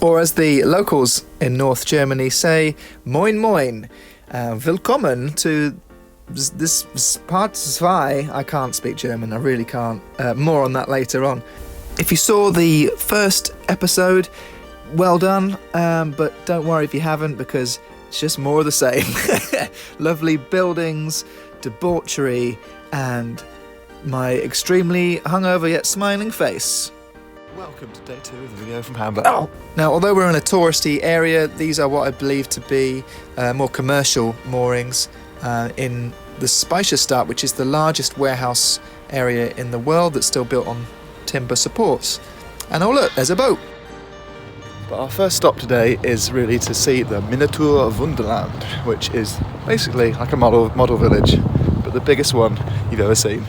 Or as the locals in North Germany say, moin moin. Willkommen to this Part 2. I can't speak German, I really can't. More on that later on. If you saw the first episode, well done, but don't worry if you haven't, because it's just more of the same. Lovely buildings, debauchery, and my extremely hungover yet smiling face. Welcome to day 2 of the video from Hamburg. Oh. Now, although we're in a touristy area, these are what I believe to be more commercial moorings in the Speicherstadt, which is the largest warehouse area in the world that's still built on timber supports. And oh look, there's a boat. But our first stop today is really to see the Minitor of Underland, which is basically like a model village, but the biggest one you've ever seen.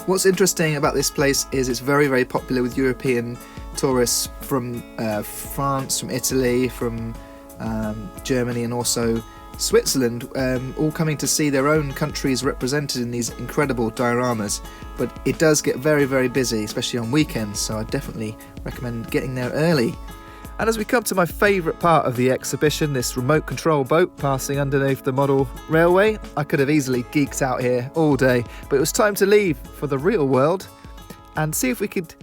What's interesting about this place is it's very, very popular with European tourists from France, from Italy, from Germany, and also Switzerland, all coming to see their own countries represented in these incredible dioramas. But it does get very, very busy, especially on weekends, so I definitely recommend getting there early. And as we come to my favourite part of the exhibition, this remote control boat passing underneath the model railway, I could have easily geeked out here all day, but it was time to leave for the real world and see if we could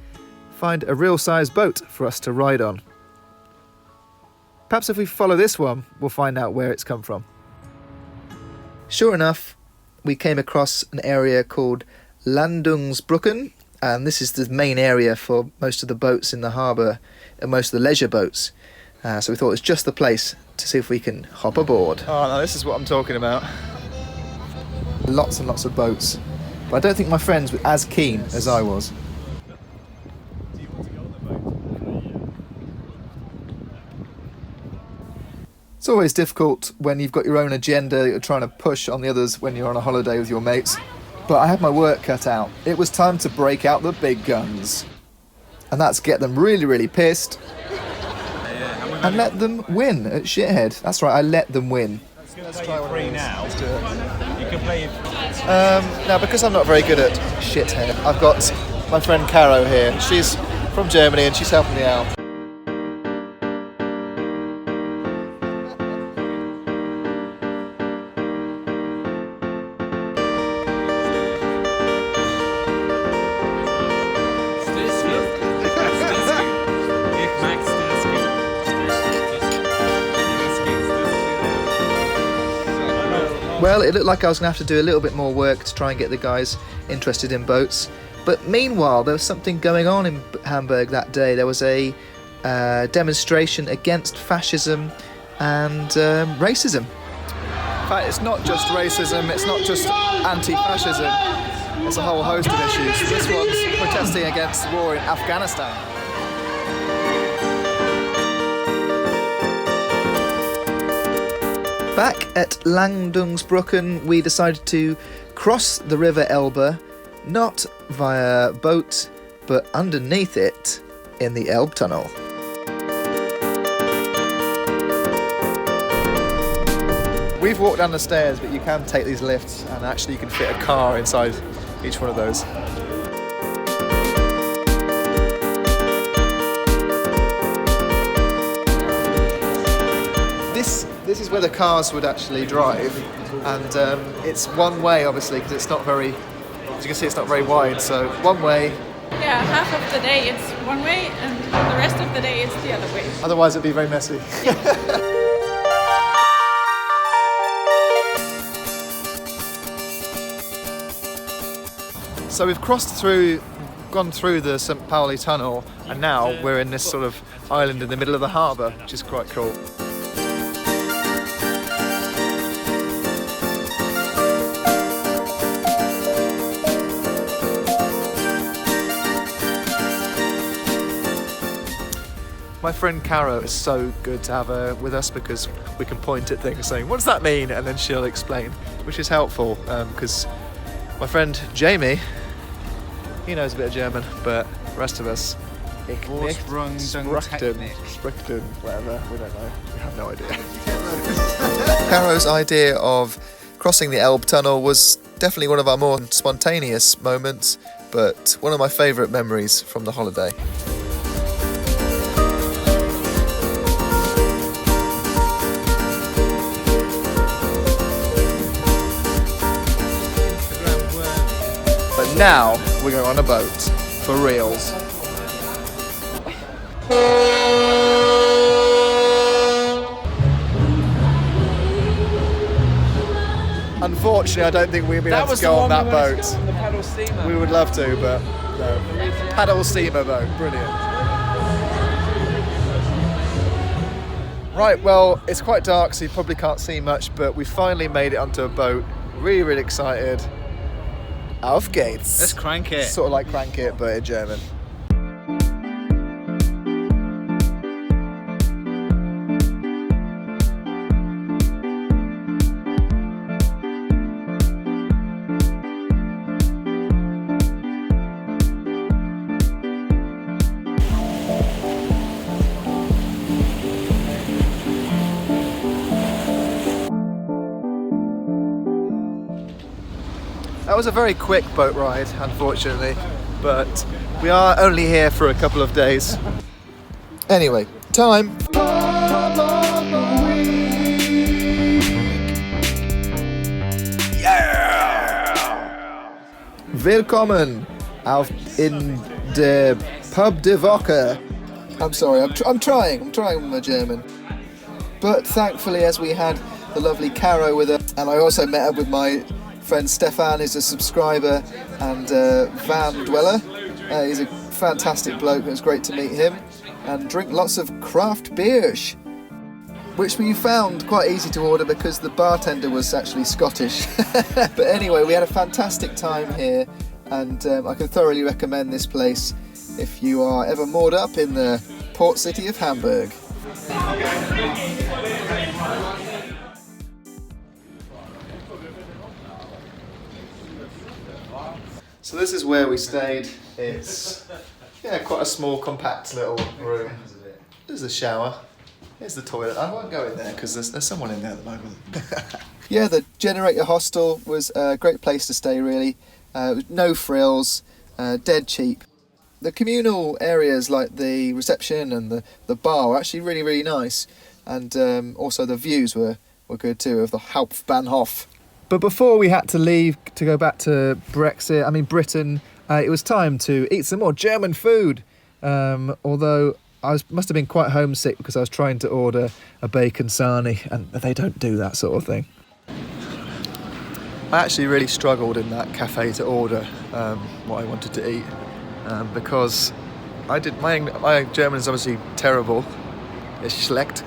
find a real size boat for us to ride on. Perhaps if we follow this one, we'll find out where it's come from. Sure enough, we came across an area called Landungsbrücken, and this is the main area for most of the boats in the harbour and most of the leisure boats. So we thought it was just the place to see if we can hop aboard. Oh no, this is what I'm talking about. Lots and lots of boats, but I don't think my friends were as keen as I was. It's always difficult when you've got your own agenda that you're trying to push on the others when you're on a holiday with your mates. But I had my work cut out. It was time to break out the big guns. And that's get them really, really pissed and let them win at Shithead. That's right, I let them win. Let's try one of these. Let's do it. You can play. Now, because I'm not very good at Shithead, I've got my friend Caro here. She's from Germany and she's helping me out. Well, it looked like I was going to have to do a little bit more work to try and get the guys interested in boats. But meanwhile, there was something going on in Hamburg that day. There was a demonstration against fascism and racism. In fact, it's not just racism, it's not just anti-fascism, there's a whole host of issues. This one's protesting against the war in Afghanistan. Back at Landungsbrücken, we decided to cross the river Elbe, not via boat, but underneath it in the Elbe Tunnel. We've walked down the stairs, but you can take these lifts, and actually you can fit a car inside each one of those. This is where the cars would actually drive, and it's one way, obviously, because it's not very, as you can see, it's not very wide, so one way. Yeah, half of the day it's one way and the rest of the day it's the other way. Otherwise it'd be very messy. So we've gone through the St. Pauli tunnel, and now we're in this sort of island in the middle of the harbour, which is quite cool. My friend Caro is so good to have her with us because we can point at things saying, what does that mean? And then she'll explain, which is helpful because my friend Jamie, he knows a bit of German, but the rest of us, Sprichten, whatever, we don't know. We have no idea. Caro's idea of crossing the Elbe Tunnel was definitely one of our more spontaneous moments, but one of my favourite memories from the holiday. Now we're going on a boat, for reals. Unfortunately, I don't think we'll be able to go on that boat. The paddle steamer. We would love to, but no. Paddle steamer boat, brilliant. Right, well, it's quite dark, so you probably can't see much, but we finally made it onto a boat. Really, really excited. Auf geht's. Let's crank it. Sort of like crank it, but in German. That was a very quick boat ride, unfortunately, but we are only here for a couple of days. Anyway, time. Yeah! Willkommen in der Pub de Woche. I'm sorry, I'm trying with my German. But thankfully, as we had the lovely Caro with us, and I also met up with my friend Stefan, is a subscriber and van dweller. He's a fantastic bloke. It was great to meet him and drink lots of craft beers, which we found quite easy to order because the bartender was actually Scottish. But anyway, we had a fantastic time here, and I can thoroughly recommend this place if you are ever moored up in the port city of Hamburg. So this is where we stayed. It's quite a small, compact little room. There's the shower. Here's the toilet. I won't go in there because there's someone in there at the moment. Yeah, the Generator Hostel was a great place to stay, really. No frills, dead cheap. The communal areas like the reception and the bar were actually really, really nice. And also the views were good too of the Hauptbahnhof. But before we had to leave to go back to Britain, it was time to eat some more German food. Although must have been quite homesick because I was trying to order a bacon sarnie, and they don't do that sort of thing. I actually really struggled in that cafe to order what I wanted to eat because my German is obviously terrible. It's schlecht.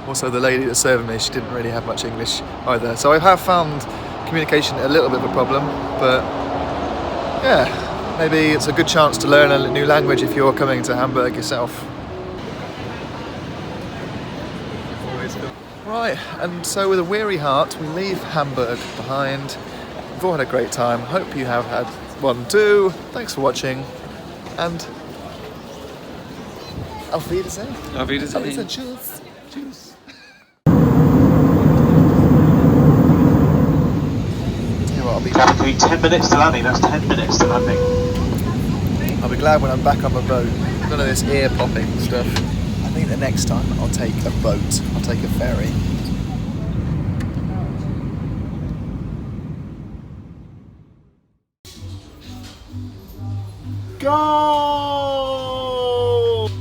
Also, the lady that served me, she didn't really have much English either. So I have found communication a little bit of a problem, but yeah, maybe it's a good chance to learn a new language if you're coming to Hamburg yourself. Right, and so with a weary heart, we leave Hamburg behind. We've all had a great time. Hope you have had one too. Thanks for watching, and auf Wiedersehen. Auf Wiedersehen. Tschüss. Tschüss. be Gavin, give me 10 minutes to landing. That's 10 minutes to landing. glad when I'm back on my boat. None of this ear popping stuff. I think the next time I'll take a boat. I'll take a ferry. Go!